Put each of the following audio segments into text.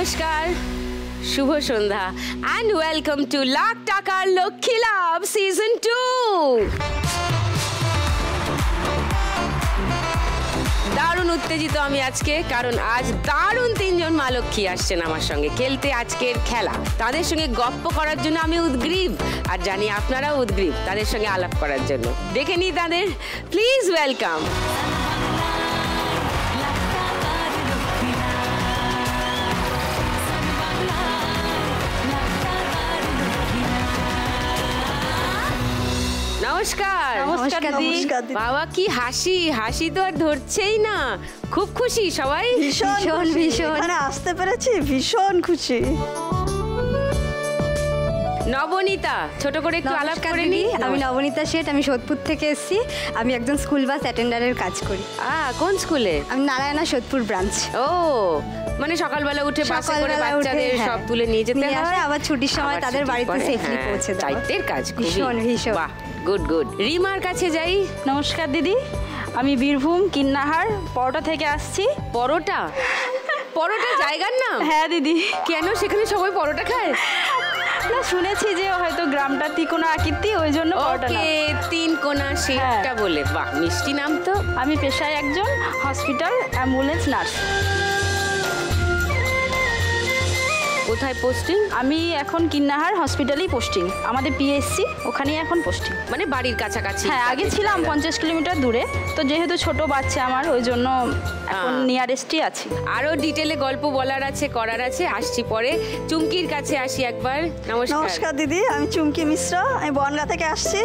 নমস্কার, শুভ সন্ধ্যা and welcome to lakh টাকার লক্ষ্মী লাভ season 2। দারুণ উত্তেজিত আমি আজকে, কারণ আজ দারুণ তিনজন মা লক্ষ্মী আসছেন আমার সঙ্গে খেলতে আজকের খেলা। তাদের সঙ্গে গপ্প করার জন্য আমি উদগ্রীব, আর জানি আপনারাও উদগ্রীব তাদের সঙ্গে আলাপ করার জন্য। দেখে নিই তাদের, প্লিজ ওয়েলকাম। নমস্কার। নমস্কার দিদি। বাবা কি হাসি, হাসি তো আর ধরছেই না, খুব খুশি সবাই। ভীষণ ভীষণ এখানে আসতে পেরেছি, ভীষণ খুশি। নবনীতা, ছোট করে একটু আলাপ করে নি। আমি নবনীতা শেঠ, আমি সোদপুর থেকে এসেছি। আমি একজন স্কুল বাস অ্যাটেন্ডারের কাজ করি। কোন স্কুলে? আমি নারায়ণা সোদপুর ব্রাঞ্চ। ও, মানে সকালবেলা উঠে বাসে করে বাচ্চাদের সব তুলে নিয়ে যেতে হয়, আবার ছুটির সময় তাদের বাড়িতে সেফলি পৌঁছে দেওয়া। দায়িত্বের কাজ, ভীষণ ভীষণ। বাহ, গুড গুড। রিমার কাছে যাই। নমস্কার দিদি, আমি বীরভূম কিন্নাহার পরোটা থেকে আসছি। পরোটা? পরোটা জায়গার নাম? হ্যাঁ দিদি। কেন সেখানে সবাই পরোটা খায়? না, শুনেছি যে হয়তো গ্রামটা তিকোনা আকীর্তি, ওই জন্য পরোটা নাম। ওকে, তিনকোনা সেটা বলে। বাহ, মিষ্টি নাম তো। আমি পেশায় একজন হসপিটাল অ্যাম্বুলেন্স নার্স। কোথায় পোস্টিং? আমি এখন কিন্নাহার হসপিটালেই পোস্টিং, আমাদের পিএসসি ওখানেই এখন পোস্টিং। মানে বাড়ির কাছাকাছি? হ্যাঁ, আগে ছিলাম 50 কিলোমিটার দূরে, তো যেহেতু ছোট বাচ্চা আমার, ওই জন্য এখন নিয়ারেস্টই আছি। আরো ডিটেলে গল্প বলার আছে, করার আছে, আসছি পরে। চুমকির কাছে আসি একবার। নমস্কার দিদি, আমি চুমকি মিশ্র, আমি বনগাঁ থেকে আসছি।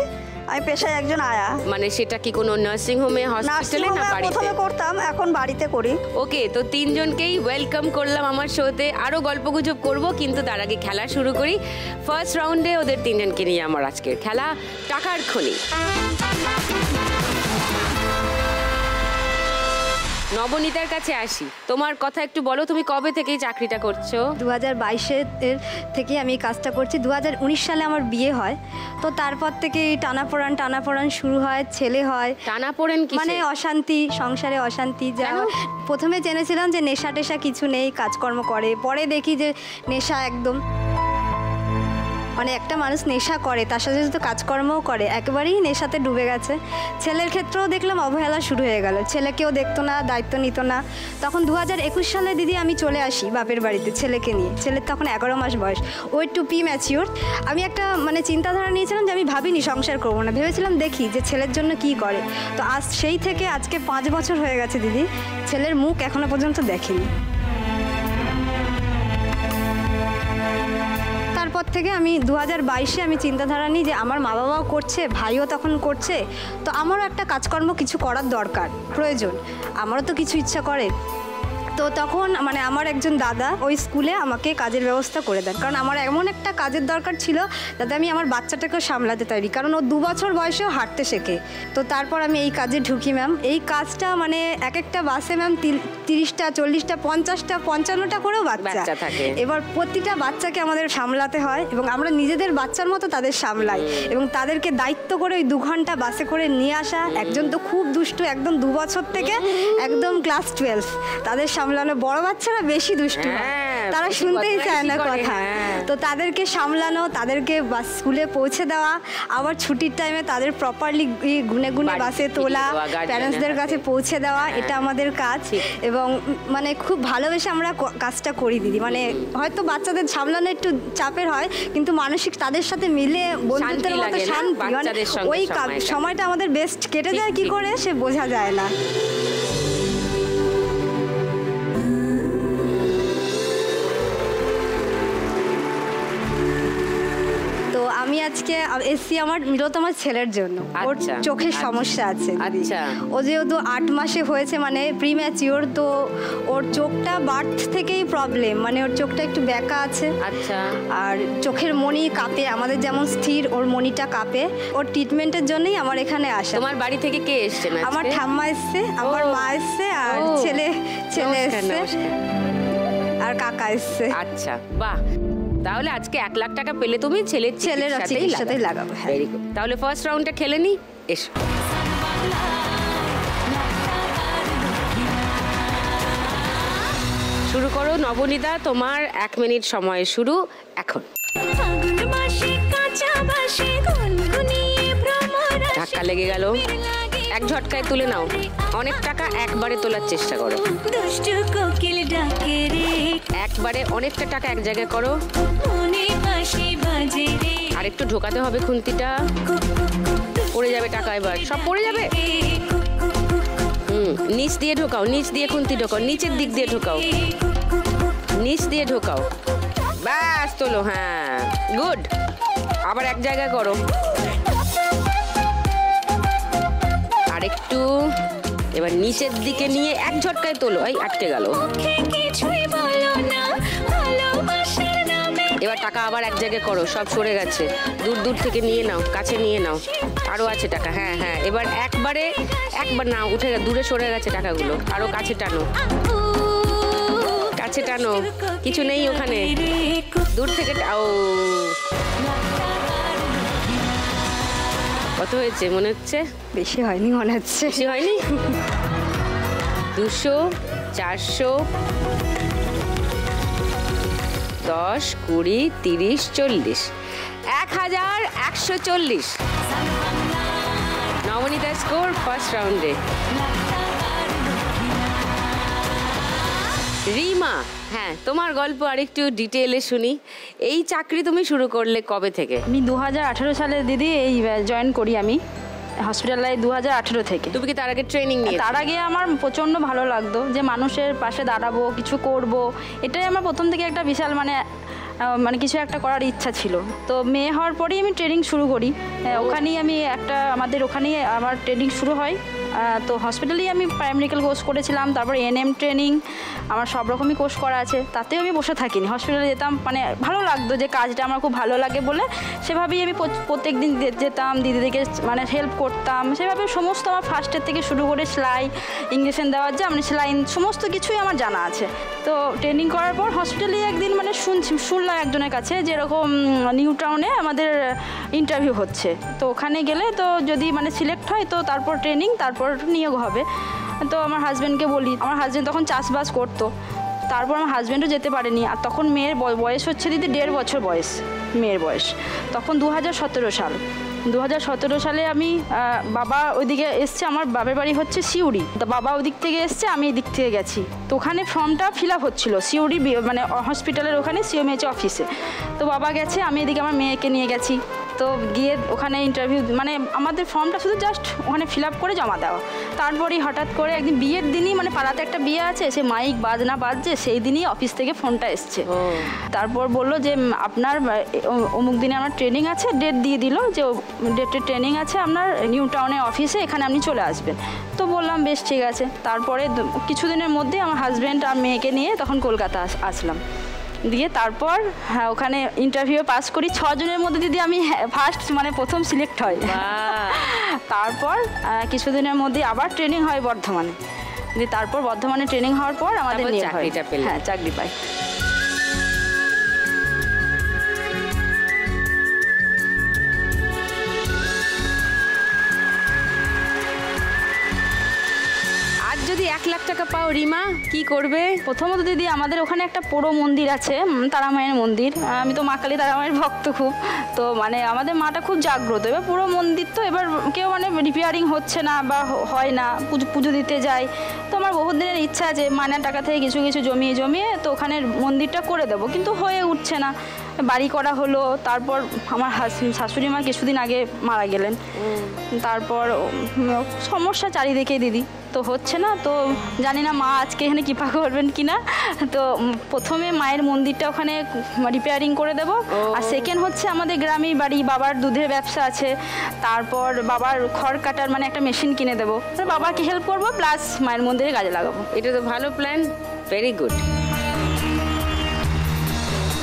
আমি পেশায় একজন আয়া। মানে সেটা কি কোনো নার্সিং হোমে, হসপিটালে না বাড়িতে? প্রথমে করতাম, এখন বাড়িতে করি। ওকে, তো তিনজনকেই ওয়েলকাম করলাম আমার শোতে। আরো গল্পগুজব করব, কিন্তু তার আগে খেলা শুরু করি। ফার্স্ট রাউন্ডে ওদের তিনজনকে নিয়ে আমার আজকের খেলা টাকার খনি। নবনীতার কাছে আসি। তোমার কথা একটু বলো, তুমি কবে থেকে চাকরিটা করছো? 2022 থেকে আমি এই কাজটা করছি। 2019 সালে আমার বিয়ে হয়, তো তারপর থেকে এই টানাপোড়ান শুরু হয়। ছেলে হয়। টানাপোড়েন কি? মানে অশান্তি, সংসারে অশান্তি। যা প্রথমে জেনেছিলাম যে নেশা টেশা কিছু নেই, কাজকর্ম করে। পরে দেখি যে নেশা একদম, মানে একটা মানুষ নেশা করে তার সাথে সাথে কাজকর্মও করে, একেবারেই নেশাতে ডুবে গেছে। ছেলের ক্ষেত্রেও দেখলাম অবহেলা শুরু হয়ে গেল, ছেলেকেও দেখতো না, দায়িত্ব নিত না। তখন 2021 সালে দিদি আমি চলে আসি বাপের বাড়িতে ছেলেকে নিয়ে। ছেলের তখন 11 মাস বয়স, ওই টু পি ম্যাচিওর। আমি একটা মানে চিন্তাধারা নিয়েছিলাম যে আমি ভাবিনি সংসার করবো না, ভেবেছিলাম দেখি যে ছেলের জন্য কি করে। তো আজ সেই থেকে আজকে 5 বছর হয়ে গেছে দিদি, ছেলের মুখ এখনো পর্যন্ত দেখিনি। তারপর থেকে আমি 2022-এ আমি চিন্তাধারা নিই যে আমার মা বাবাও করছে, ভাইও তখন করছে, তো আমারও একটা কাজকর্ম কিছু করার দরকার, প্রয়োজন। আমারও তো কিছু ইচ্ছা করে। তো তখন মানে আমার একজন দাদা ওই স্কুলে আমাকে কাজের ব্যবস্থা করে দেন, কারণ আমার এমন একটা কাজের দরকার ছিল যাতে আমি আমার বাচ্চাটাকেও সামলাতে পারি, কারণ ও 2 বছর বয়সেও হাঁটতে শেখে। তো তারপর আমি এই কাজে ঢুকি ম্যাম। এই কাজটা মানে এক একটা বাসে ম্যাম 30টা 40টা 50টা 55টা করেও বাচ্চা থাকে। এবার প্রতিটা বাচ্চাকে আমাদের সামলাতে হয়, এবং আমরা নিজেদের বাচ্চার মতো তাদের সামলাই, এবং তাদেরকে দায়িত্ব করে ওই 2 ঘন্টা বাসে করে নিয়ে আসা। একজন তো খুব দুষ্টু, একদম 2 বছর থেকে একদম ক্লাস 12, তাদের সামলানো। বড় বাচ্চারা বেশি দুষ্টু হয়, তারা শুনতেই চায় না কথা। তো তাদেরকে সামলানো, তাদেরকে বাস স্কুলে পৌঁছে দেওয়া, আবার ছুটির টাইমে তাদের প্রপারলি গুনে গুনে বাসে তোলা, প্যারেন্টসদের কাছে পৌঁছে দেওয়া, এটা আমাদের কাজ। এবং মানে খুব ভালোবেসে আমরা কাজটা করি দিদি। মানে হয়তো বাচ্চাদের সামলানো একটু চাপের হয়, কিন্তু মানসিক তাদের সাথে মিলে বন্ধুত্বের মতো শান্তি, মানে ওই সময়টা আমাদের বেস্ট কেটে যায় কি করে সে বোঝা যায় না। আমি আজকে এসছি আমার মিলতমার ছেলের জন্য। ওর চোখের সমস্যা আছে। ও যেহেতু 8 মাসে হয়েছে, মানে প্রিম্যাচিওর, তো ওর চোখটা বার্থ থেকেই প্রবলেম, মানে ওর চোখটা একটু ব্যাকা আছে। আর চোখের মণি কাঁপে, আমাদের যেমন স্থির ওর মণিটা কাঁপে। ওর ট্রিটমেন্টের জন্যই আমার এখানে আসা। তোমার বাড়ি থেকে কে এসছে? আমার ঠাম্মা এসছে, আমার মা এসছে, আর ছেলে এসছে, আর কাকা এসছে। আচ্ছা, বাহ। তাহলে আজকে 1 লাখ টাকা পেলে তুমি ছেলের সাথেই লাগাবো। Very good. তাহলে ফার্স্ট রাউন্ডটা খেলে নি, এসো। শুরু করো নবনীতা, তোমার 1 মিনিট সময় শুরু এখন। ধাক্কা লেগে গেল, এক ঝটকায় তুলে নাও। অনেক টাকা একবারে তোলার চেষ্টা করো, একবারে অনেকটা টাকা এক জায়গায় করো। আর একটু ঢোকাতে হবে খুন্তিটা, পড়ে যাবে টাকা, এবার সব পড়ে যাবে। নিচ দিয়ে ঢোকাও, নিচ দিয়ে খুন্তি ঢোকাও, নিচের দিক দিয়ে ঢোকাও, নিচ দিয়ে ঢোকাও, ব্যাস তোলো। হ্যাঁ, গুড। আবার এক জায়গায় করো, আরেকটু। এবার নিচের দিকে নিয়ে এক ঝটকায় তোলো। এই আটকে গেল। এবার টাকা আবার এক জায়গায় করো, সব সরে গেছে। দূর দূর থেকে নিয়ে নাও, কাছে নিয়ে নাও, আরো আছে টাকা। হ্যাঁ হ্যাঁ, এবার একবার না, উঠে দূরে সরে গেছে টাকাগুলো, আরো কাছে টানো, কাছে টানো। কিছু নেই ওখানে, দূর থেকে। ও, কত হয়েছে মনে হচ্ছে? বেশি হয়নি মনে হচ্ছে। বেশি হয়নি? 200, 400, 10, 20, 30, 40, 1140। নবনীতা স্কোর ফার্স্ট রাউন্ডে। রিমা, হ্যাঁ তোমার গল্প আরেকটু ডিটেইলে শুনি। এই চাকরি তুমি শুরু করলে কবে থেকে? আমি 2018 সালে দিদি এই জয়েন করি আমি হসপিটালে 2018 থেকে। তুমি কি তার আগে ট্রেনিং নিয়ে? তার আগে আমার প্রচণ্ড ভালো লাগতো যে মানুষের পাশে দাঁড়াবো, কিছু করব, এটাই আমার প্রথম থেকে একটা বিশাল মানে কিছু একটা করার ইচ্ছা ছিল। তো মেয়ে হওয়ার পরেই আমি ট্রেনিং শুরু করি। ওখানেই আমি আমাদের ওখানেই আমার ট্রেনিং শুরু হয়। তো হসপিটালেই আমি প্যারামেডিক্যাল কোর্স করেছিলাম, তারপর এনএম ট্রেনিং, আমার সব রকমই কোর্স করা আছে। তাতেও আমি বসে থাকিনি, হসপিটালে যেতাম, মানে ভালো লাগতো যে কাজটা আমার খুব ভালো লাগে বলে সেভাবেই আমি প্রত্যেক দিন যেতাম, দিদিদেরকে মানে হেল্প করতাম। সেভাবে সমস্ত আমার ফার্স্টের থেকে শুরু করে সেলাই, ইঞ্জেকশন দেওয়ার যে মানে সেলাই সমস্ত কিছুই আমার জানা আছে। তো ট্রেনিং করার পর হসপিটালে একদিন মানে শুনলাম একজনের কাছে যে এরকম নিউ টাউনে আমাদের ইন্টারভিউ হচ্ছে, তো ওখানে গেলে তো যদি মানে সিলেক্ট হয় তো তারপর ট্রেনিং, তারপর নিয়োগ হবে। তো আমার হাজব্যান্ডকে বলি, আমার হাজব্যান্ড তখন চাষবাস করতো, তারপর আমার হাজব্যান্ডও যেতে পারেনি। আর তখন মেয়ের বয়স হচ্ছে দিদি 1.5 বছর বয়স, মেয়ের বয়স তখন 2017 সাল। 2017 সালে আমি বাবা ওইদিকে এসছে, আমার বাবার বাড়ি হচ্ছে সিউড়ি, তো বাবা ওদিক থেকে এসছে, আমি এদিক থেকে গেছি। তো ওখানে ফর্মটা ফিল আপ হচ্ছিলো সিউড়ি মানে হসপিটালের ওখানে সিএমএইচ অফিসে। তো বাবা গেছে, আমি এদিকে আমার মেয়েকে নিয়ে গেছি। তো গিয়ে ওখানে ইন্টারভিউ মানে আমাদের ফর্মটা শুধু জাস্ট ওখানে ফিল আপ করে জমা দেওয়া। তারপরেই হঠাৎ করে একদিন বিয়ের দিনই, মানে পাড়াতে একটা বিয়ে আছে, সে মাইক বাজনা বাজছে, সেই দিনই অফিস থেকে ফোনটা এসছে। তারপর বললো যে আপনার অমুক দিনে আমার ট্রেনিং আছে, ডেট দিয়ে দিল যে ডেটের ট্রেনিং আছে আপনার নিউ টাউনে অফিসে, এখানে আপনি চলে আসবেন। তো বললাম বেশ ঠিক আছে। তারপরে কিছুদিনের মধ্যে আমার হাজব্যান্ড আর মেয়েকে নিয়ে তখন কলকাতা আসলাম। দিয়ে তারপর হ্যাঁ ওখানে ইন্টারভিউ পাস করি। 6 জনের মধ্যে দিদি আমি ফার্স্ট মানে প্রথম সিলেক্ট হয়। তারপর কিছুদিনের মধ্যে আবার ট্রেনিং হয় বর্ধমানে। দিয়ে তারপর বর্ধমানে ট্রেনিং হওয়ার পর আমাদের চাকরিটা পেল। হ্যাঁ, চাকরি পাই। যদি 1 লাখ টাকা পাও রিমা, কি করবে? প্রথমত দিদি আমাদের ওখানে একটা পোড়ো মন্দির আছে, তারা মায়ের মন্দির। আমি তো মা কালী তারা মায়ের ভক্ত খুব, তো মানে আমাদের মাটা খুব জাগ্রত। এবার পুরো মন্দির তো এবার কেউ মানে রিপেয়ারিং হচ্ছে না বা হয় না, পুজো দিতে যায়। তো আমার বহুত দিনের ইচ্ছা আছে মায়ের টাকা থেকে কিছু কিছু জমিয়ে তো ওখানে মন্দিরটা করে দেবো, কিন্তু হয়ে উঠছে না। বাড়ি করা হলো, তারপর আমার শাশুড়ি মা কিছুদিন আগে মারা গেলেন, তারপর সমস্যা চারিদিকে দিদি, তো হচ্ছে না। তো জানি না মা আজকে এখানে কৃপা করবেন কিনা। তো প্রথমে মায়ের মন্দিরটা ওখানে রিপেয়ারিং করে দেব, আর সেকেন্ড হচ্ছে আমাদের গ্রামের বাড়ি, বাবার দুধের ব্যবসা আছে, তারপর বাবার খড় কাটার মানে একটা মেশিন কিনে দেবো, বাবাকে হেল্প করবো, প্লাস মায়ের মন্দিরে কাজে লাগাবো। এটা তো ভালো প্ল্যান, ভেরি গুড।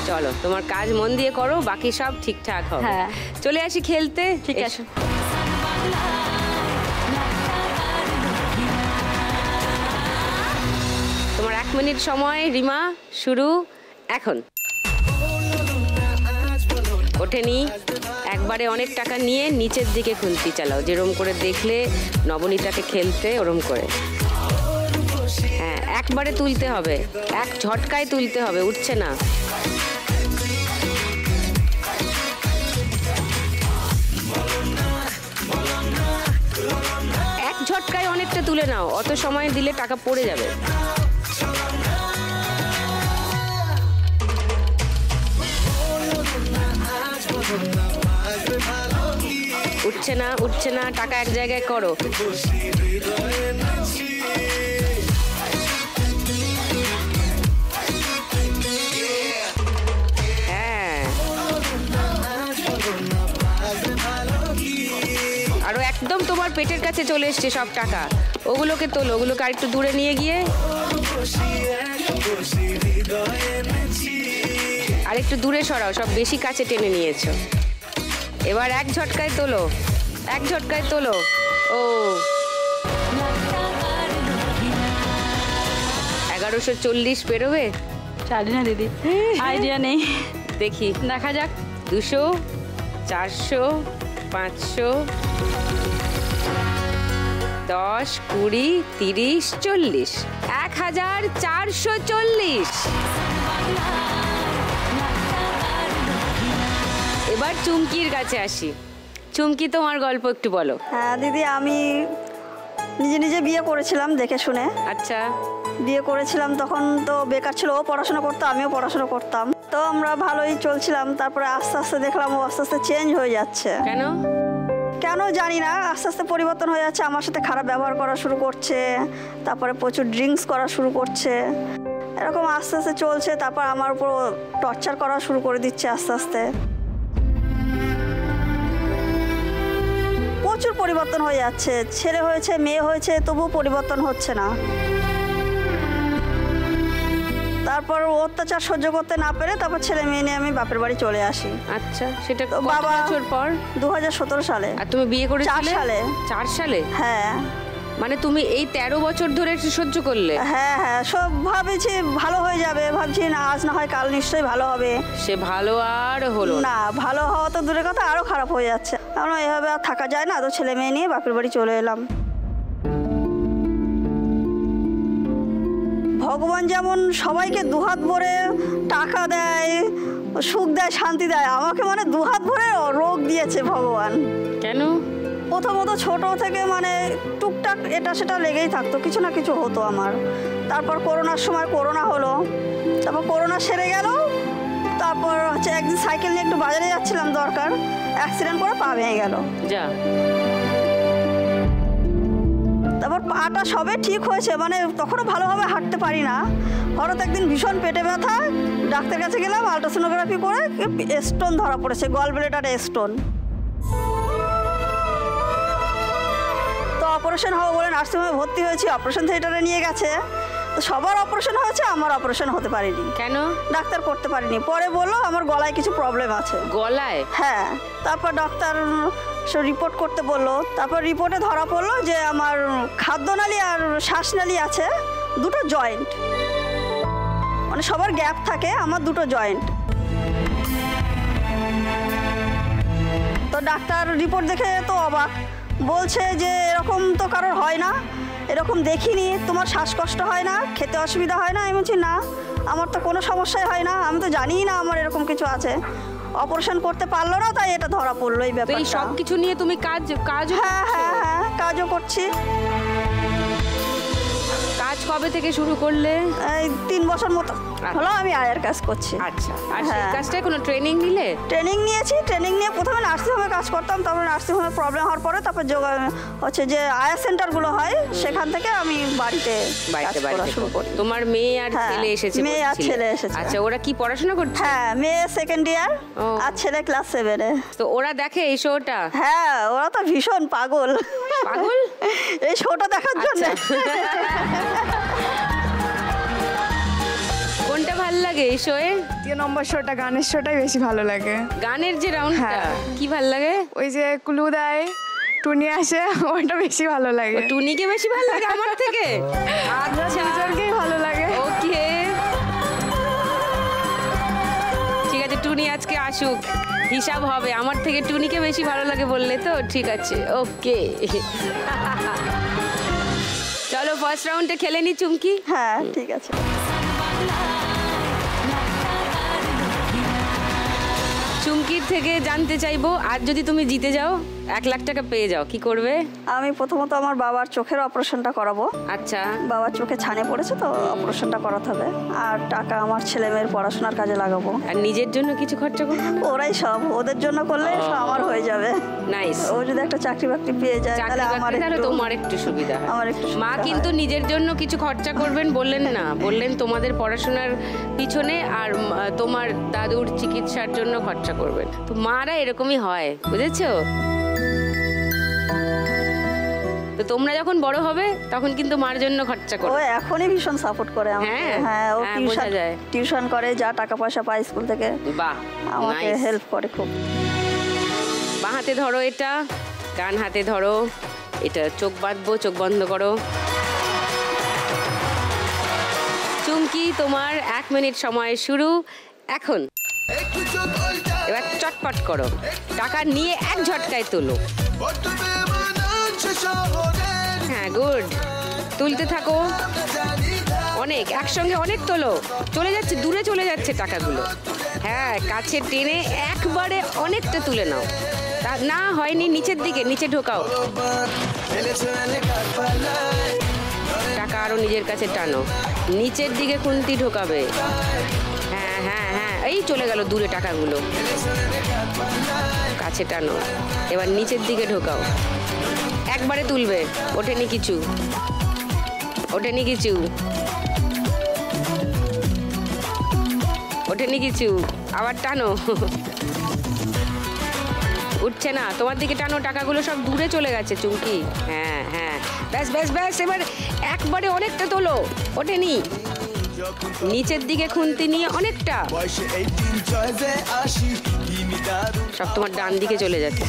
চলো তোমার কাজ মন দিয়ে করো, বাকি সব ঠিকঠাক হবে। হ্যাঁ, চলে আসি খেলতে। ঠিক আছে। তোমার 1 মিনিট সময় রিমা, শুরু এখন। ওঠেনি, একবারে অনেক টাকা নিয়ে নিচের দিকে খুন্তি চালাও, যেরকম করে দেখলে নবনীতাকে খেলতে, ওরম করে। হ্যাঁ, একবারে তুলতে হবে, এক ঝটকায় তুলতে হবে, উঠছে না। এক ঝটকায় অনেকটা তুলে নাও, অত সময় দিলে টাকা পড়ে যাবে। উঠছে না, উঠছে না, টাকা এক জায়গায় করো। হ্যাঁ, আরো একদম তোমার পেটের কাছে চলে এসছে সব টাকা। ওগুলোকে তোলো, ওগুলোকে আরেকটু দূরে নিয়ে গিয়ে আরেকটু দূরে সরাও, সব বেশি কাছে টেনে নিয়েছো। এবার এক ঝটকায় তোলো, এক ঝটকায় তোলো। ও 1140 পেরোবে? জানি না দিদি, আইডিয়া নেই, দেখি, দেখা যাক। 200, 400, 500, 10, 20, 30, 40, 1440। এবার চুমকির কাছে আসি। চুমকি, তোমার গল্প একটু বলো। হ্যাঁ দিদি, আমি নিজে নিজে বিয়ে করেছিলাম দেখে শুনে। আচ্ছা, বিয়ে করেছিলাম তখন তো বেকার ছিল, ও পড়াশোনা করতো, আমিও পড়াশোনা করতাম, তো আমরা ভালোই চলছিলাম। তারপরে আস্তে আস্তে দেখলাম ও আস্তে আস্তে চেঞ্জ হয়ে যাচ্ছে। কেন? কেন জানি না, আস্তে আস্তে পরিবর্তন হয়ে যাচ্ছে। আমার সাথে খারাপ ব্যবহার করা শুরু করছে, তারপরে প্রচুর ড্রিঙ্কস করা শুরু করছে, এরকম আস্তে আস্তে চলছে। তারপর আমার উপর টর্চার করা শুরু করে দিচ্ছে আস্তে আস্তে। প্রচুর পরিবর্তন হয়ে যাচ্ছে, ছেলে হয়েছে মেয়ে হয়েছে তবুও পরিবর্তন হচ্ছে না। তারপর অত্যাচার সহ্য করতে না পেরে তারপর ছেলে মেয়ে নিয়ে আমি বাপের বাড়ি চলে আসি। আচ্ছা, সেটা তো কত বাবা বছর পর? 2017 সালে। আর তুমি বিয়ে করেছিলে? 4 সালে। 4 সালে? হ্যাঁ। মানে তুমি এই 13 বছর ধরে এটা সহ্য করলে? হ্যাঁ হ্যাঁ, সব ভাবেছি ভালো হয়ে যাবে, ভাবছি না আজ না হয় কাল নিশ্চয়ই ভালো হবে। সে ভালো আর হলো না। না, ভালো হওয়া তো দূরের কথা, আরো খারাপ হয়ে যাচ্ছে। আমরা এভাবে আর থাকা যায় না, তো ছেলে মেয়ে নিয়ে বাপের বাড়ি চলে এলাম। ভগবান যেমন সবাইকে দুহাত ভরে টাকা দেয়, সুখ দেয়, শান্তি দেয়, আমাকে মানে দুহাত ভরে রোগ দিয়েছে ভগবান। কেন? প্রথমত ছোট থেকে মানে টুকটাক এটা সেটা লেগেই থাকতো, কিছু না কিছু হতো আমার। তারপর করোনার সময় করোনা হলো, তারপর করোনা সেরে গেল। তারপর হচ্ছে একদিন সাইকেল নিয়ে একটু বাজারে যাচ্ছিলাম দরকার, অ্যাক্সিডেন্ট করে পা ভেঙে গেল। যা। তারপর পাটা সবে ঠিক হয়েছে, মানে তখনও ভালোভাবে হাঁটতে পারি না। হঠাৎ একদিন ভীষণ পেটে ব্যথা, ডাক্তার কাছে গেলাম, আলট্রাসোনোগ্রাফি করে স্টোন ধরা পড়েছে, গল ব্লেডার স্টোন। তো অপারেশন হবে বলে নার্সিংহোমে ভর্তি হয়েছি, অপারেশন থিয়েটারে নিয়ে গেছে। তো সবার অপারেশন হয়েছে, আমার অপারেশন হতে পারিনি। কেন? ডাক্তার করতে পারিনি। পরে বললো আমার গলায় কিছু প্রবলেম আছে। গলায়? হ্যাঁ। তারপর ডাক্তার রিপোর্ট করতে বললো। তারপর রিপোর্টে ধরা পড়লো যে আমার খাদ্যনালী আর শ্বাসনালী আছে দুটো জয়েন্ট, মানে সবার গ্যাপ থাকে, আমার দুটো জয়েন্ট। তো ডাক্তার রিপোর্ট দেখে তো অবাক, বলছে যে এরকম তো কারোর হয় না, এরকম দেখিনি, তোমার শ্বাসকষ্ট হয় না, খেতে অসুবিধা হয় না? আমি বলছি না, আমার তো কোনো সমস্যাই হয় না, আমি তো জানিই না আমার এরকম কিছু আছে। অপারেশন করতে পারলো না, তাই এটা ধরা পড়লো এই ব্যাপারটা। এই সব কিছু নিয়ে তুমি কাজ? হ্যাঁ হ্যাঁ হ্যাঁ, কাজও করছি। কাজ কবে থেকে শুরু করলে? এই 3 বছর মতো হলো আমি আয়ের কাজ করছি। আচ্ছা, আর সেই হ্যাঁ। কাজটায় কোনো ট্রেনিং নিলে? ট্রেনিং নিয়েছি। ট্রেনিং নিয়ে প্রথমে নার্সিংহোমে কাজ করতাম, তারপরে নার্সিংহোমে প্রবলেম হওয়ার পরে তারপর হচ্ছে যে আয়া সেন্টারগুলো হয়, সেখান থেকে আমি বাড়িতে কাজ করা শুরু করি। তোমার মেয়ে আর হ্যাঁ, ছেলে এসেছে? মেয়ে আর বলছিলে। ছেলে এসেছে। আচ্ছা, ওরা কি পড়াশোনা করছে? হ্যাঁ, মেয়ে 2nd ইয়ার ও। আর ছেলে ক্লাস 7-এ। তো ওরা দেখে এই শোটা? হ্যাঁ, ওরা তো ভীষণ পাগল। পাগল? এই শোটা দেখার জন্য। কোনটা ভাল লাগে এই শোয়ে? 3 নম্বর শোটা, গানের শোটাই বেশি ভালো লাগে। গানের যে রাউন্ডটা হ্যাঁ। কি ভাল লাগে? ওই যে ক্লু দেয়, টুনি আসে, ওইটা বেশি ভালো লাগে। ও, টুনিকে বেশি ভালো লাগে আমার থেকে? আচ্ছা, দুজনকেই ভালো লাগে। ওকে, ঠিক আছে, টুনি আজকে আসুক, হিসাব হবে। আমার থেকে টুনিকে বেশি ভালো লাগে বললে তো? ঠিক আছে, ওকে। চলো ফার্স্ট রাউন্ডে খেলে নি চুমকি। হ্যাঁ ঠিক আছে। চুমকির থেকে জানতে চাইবো, আর যদি তুমি জিতে যাও 1 লাখ টাকা পেয়ে যাও, কি করবে? আমি প্রথমত আমার বাবার চোখের অপারেশনটা করাবো। আচ্ছা, বাবার চোখে ছানে পড়েছে তো অপারেশনটা করাতে হবে, আর টাকা আমার ছেলে মেয়ের পড়াশোনার কাজে লাগাবো। আর নিজের জন্য কিছু খরচা করবে না? ওরাই সব, ওদের জন্য করলে সব আমার হয়ে যাবে। নাইস। ও যদি একটা চাকরি বাকরি পেয়ে যায় তাহলে আমার তাহলে তোমার একটু সুবিধা হয়। আমার একটু মা সুবিধা কিন্তু নিজের জন্য কিছু খরচা করবেন বললেন না, বললেন তোমাদের পড়াশোনার পিছনে আর তোমার দাদুর চিকিৎসার জন্য খরচা করবেন। তো মারা এরকমই হয়, বুঝেছো? তো তোমরা যখন বড় হবে তখন কিন্তু মার জন্য খরচা ও করবে। এখনই ভীষণ সাপোর্ট করে আমাকে। হ্যাঁ, হ্যাঁ ও হ্যাঁ, বোঝা যায়। টিউশন করে, যা টাকা পয়সা পায় স্কুল থেকে বাহ, আমাকে nice। হেল্প করে খুব। বাঁ হাতে ধরো এটা, ডান হাতে ধরো এটা, চোখ বাঁধবো, চোখ বন্ধ করো। চুমকি তোমার 1 মিনিট সময় শুরু এখন। এবার চটপট করো, টাকা নিয়ে এক ঝটকায় তোলো। হ্যাঁ, গুড, তুলতে থাকো, অনেক, একসঙ্গে অনেক তোলো। চলে যাচ্ছে, দূরে চলে যাচ্ছে টাকাগুলো। হ্যাঁ, কাছে টেনে একবারে অনেকটা তুলে নাও। তা না হয়নি, নিচের দিকে, নিচে ঢোকাও। টাকা আরো নিজের কাছে টানো, নিচের দিকে খুন্তি ঢোকাবে। হ্যাঁ হ্যাঁ হ্যাঁ, এই চলে গেল দূরে টাকাগুলো। কাছে টানো, এবার নিচের দিকে ঢোকাও। একবারে তুলবে, ওঠেনি কিছু, ওঠেনি কিছু, ওঠেনি কিছু, আবার টানো। উঠছে না, তোমার দিকে টানো, টাকাগুলো সব দূরে চলে গেছে চুমকি। হ্যাঁ হ্যাঁ, ব্যাস ব্যাস ব্যাস, এবার একবারে অনেকটা তোলো, ওঠেনি। নিচের দিকে খুন্তি নিয়ে অনেকটা, সব তোমার ডান দিকে চলে যাচ্ছে।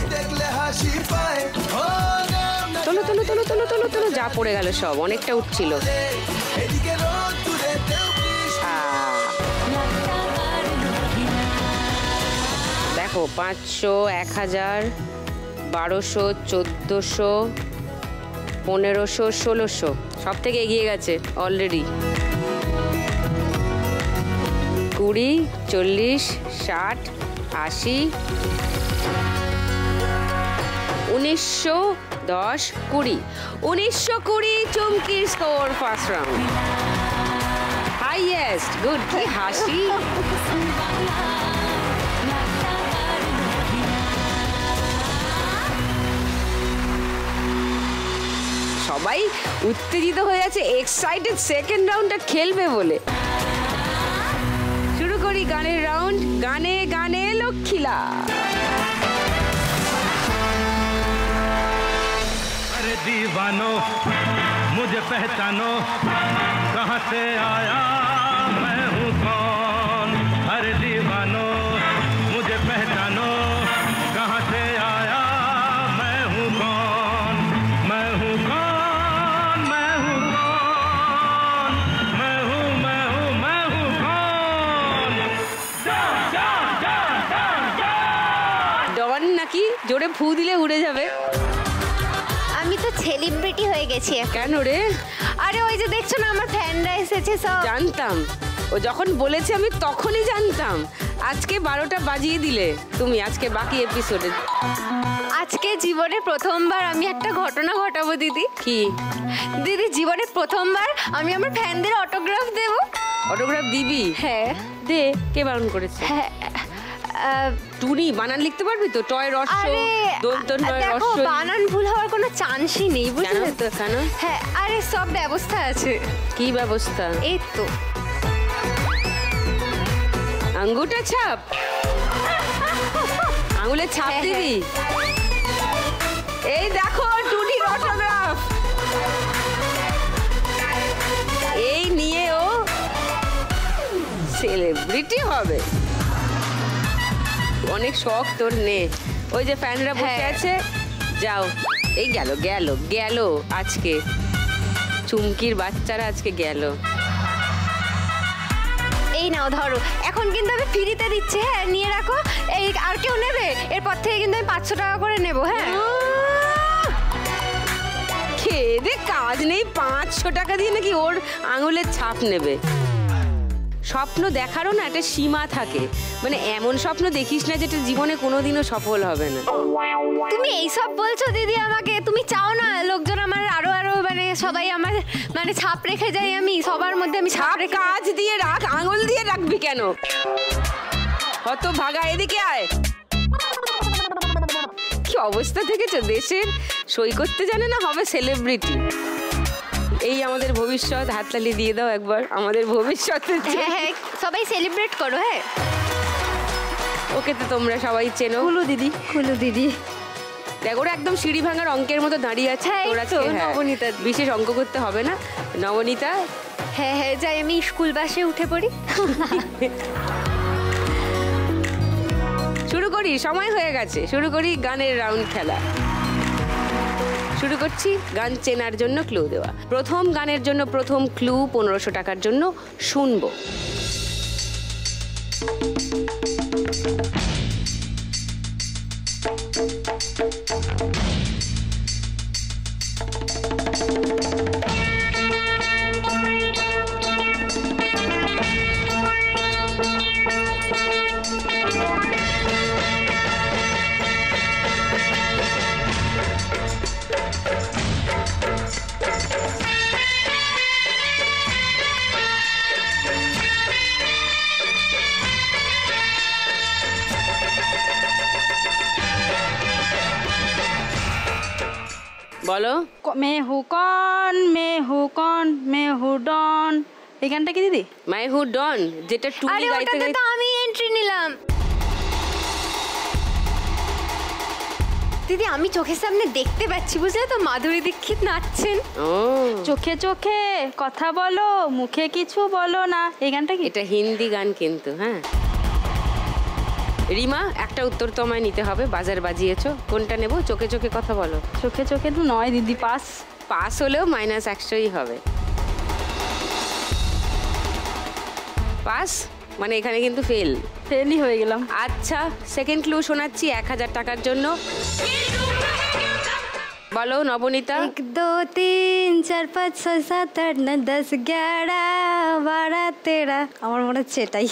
তোলো তোলো তোলো তোলো তোলো তোলো, যা পড়ে গেল সব, অনেকটা উঠছিল। দেখো, 500, 1000, 1200, 1400, 1500, 1600, সব থেকে এগিয়ে গেছে অলরেডি। 20, 40, 60, 80, 1900, 10, 20, 1920 চুমকির score first round. Highest, good, কি হাসি। সবাই উত্তেজিত হয়ে আছে, এক্সাইটেড সেকেন্ড রাউন্ডটা খেলবে বলে। শুরু করি গানের রাউন্ড। গানে গানে লক্ষ্মীলা। अरे दीवानो मुझे पहचानो, कहाँ से आया मैं हूँ कौन। अरे दीवानो मुझे पहचानो, कहाँ से आया मैं हूँ कौन। मैं हूँ कौन, मैं हूँ कौन, मैं हूँ मैं हूँ मैं हूँ कौन। ডন নাকি জোরে ফু দিলে উড়ে যাবে? আমি তো সেলিব্রিটি হয়ে গেছি এখন। কেন রে? আরে ওই যে দেখছো না, আমার ফ্যানরা এসেছে সব। জানতাম, ও যখন বলেছে আমি তখনই জানতাম। আজকে 12টা বাজিয়ে দিলে তুমি, আজকে বাকি এপিসোডে। আজকে জীবনে প্রথমবার আমি একটা ঘটনা ঘটাবো দিদি। কি? দিদি, জীবনে প্রথমবার আমি আমার ফ্যানদের অটোগ্রাফ দেব। অটোগ্রাফ দিবি? হ্যাঁ। দে, কে বারণ করেছে? হ্যাঁ, টুনি, বানান লিখতে পারবি তো? টয় রস্য, আরে দন্ত নয় দেখো, রস্য। বানান ভুল হওয়ার কোনো চান্সই নেই, বুঝলে তো? কেন? হ্যাঁ, আরে সব ব্যবস্থা আছে। কি ব্যবস্থা? এই তো আঙ্গুটা ছাপ, আঙুলের ছাপ হ্যাঁ, দিবি। এই দেখো টুনির অটোগ্রাফ। এই নিয়ে ও সেলিব্রিটি হবে। অনেক শখ তোর, নে। ওই যে ফ্যানরা বসে হ্যাঁ। আছে, যাও। এই গেল গেল গেল, আজকে চুমকির বাচ্চারা আজকে গেল। এই নাও ধরো, এখন কিন্তু আমি ফ্রিতে দিচ্ছি। হ্যাঁ, নিয়ে রাখো। এই আর কেউ নেবে? এরপর থেকে কিন্তু আমি 500 টাকা করে নেবো। হ্যাঁ, খেয়ে দে কাজ নেই, 500 টাকা দিয়ে নাকি ওর আঙুলের ছাপ নেবে। স্বপ্ন দেখারও না একটা সীমা থাকে, মানে এমন স্বপ্ন দেখিস না যেটা জীবনে কোনোদিনও সফল হবে না। তুমি এইসব বলছো দিদি আমাকে? তুমি চাও না লোকজন আমার আরো আরো মানে সবাই আমার মানে ছাপ রেখে যাই, আমি সবার মধ্যে আমি ছাপ রেখে। কাজ দিয়ে রাখ, আঙুল দিয়ে রাখবি কেন? কত ভাগা, এদিকে আয়। কি অবস্থা থেকেছে দেশের, সই করতে জানে না, হবে সেলিব্রিটি। এই আমাদের ভবিষ্যৎ, হাততালি দিয়ে দাও একবার আমাদের ভবিষ্যতে। হ্যাঁ হ্যাঁ, সবাই সেলিব্রেট করো। হ্যাঁ, ওকে তো তোমরা সবাই চেনো, কুলু দিদি। কুলু দিদি দেখ ওরা একদম সিঁড়ি ভাঙার অঙ্কের মতো দাঁড়িয়ে আছে। হ্যাঁ, ওরা তো নবনীতা। বিশেষ অঙ্ক করতে হবে না। নবনীতা, হ্যাঁ হ্যাঁ, যাই আমি স্কুল বাসে উঠে পড়ি। শুরু করি, সময় হয়ে গেছে, শুরু করি গানের রাউন্ড খেলা। শুরু করছি গান চেনার জন্য ক্লু দেওয়া। প্রথম গানের জন্য প্রথম ক্লু 1500 টাকার জন্য শুনবো। বলো। মেহু কন মেহু কন মেহু ডন, এই গানটা কি দিদি? মাই হু ডন, যেটা টুনি আরে গাইতে ওটাতে তো আমি এন্ট্রি নিলাম। দিদি আমি চোখের সামনে দেখতে পাচ্ছি, বুঝলে তো, মাধুরী দীক্ষিত নাচছেন। ও, চোখে চোখে কথা বলো, মুখে কিছু বলো না, এই গানটা কি? এটা হিন্দি গান কিন্তু। হ্যাঁ রিমা, একটা উত্তর তোমায় নিতে হবে, বাজার বাজিয়েছো, কোনটা নেব? চোখে চোখে কথা বলো। চোখে চোখে তো নয় দিদি, পাস। পাস হলেও -100ই হবে। পাস মানে এখানে কিন্তু ফেলই হয়ে গেলাম। আচ্ছা, সেকেন্ড ক্লু শোনাচ্ছি 1000 টাকার জন্য। বলো নবনীতা। 1 2 3 4 5 6 7 8 9 10 11 12 13, আমার মনে হচ্ছে এটাই।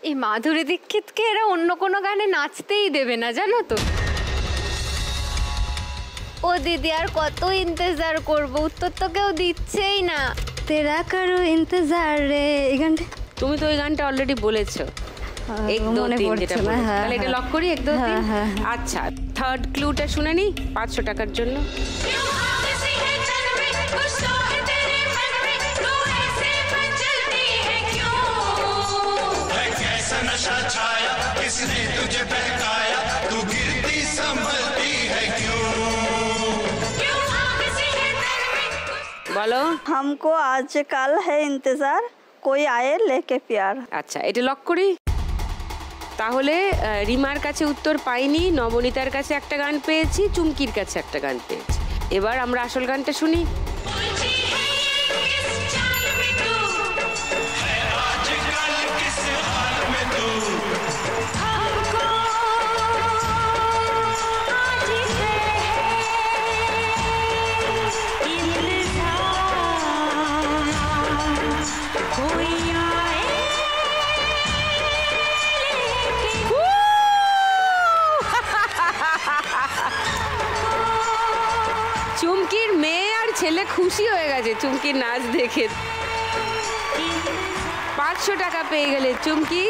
এই মাধুরী দীক্ষিতকে এরা অন্য কোনো গানে নাচতেই দেবে না, জানো তো। ও দিদি আর কত ইন্তজার করবো, উত্তর তো কেউ দিচ্ছেই না। তেরা করো ইন্তজার রে, এই গানটা তুমি তো ওই গানটা অলরেডি বলেছো, 1 2 মনে 3 পড়ছে যেটা না, বলেছো। হ্যাঁ, তাহলে এটা লক করি 1 2 3। হ্যাঁ। আচ্ছা, থার্ড ক্লুটা শুনে নি 500 টাকার জন্য। नशा छाया, किसने तुझे बहकाया, तू गिरती संभलती है क्यों? বলো। हमको आजकल है इंतजार, कोई आए लेके प्यार। আচ্ছা, এটা লক করি। তাহলে রিমার কাছে উত্তর পাইনি, নবনীতার কাছে একটা গান পেয়েছি, চুমকির কাছে একটা গান পেয়েছি। এবার আমরা আসল গানটা শুনি। চুমকির মেয়ে আর ছেলে খুশি হয়ে গেছে চুমকির নাচ দেখে। 500 টাকা পেয়ে গেলে চুমকি।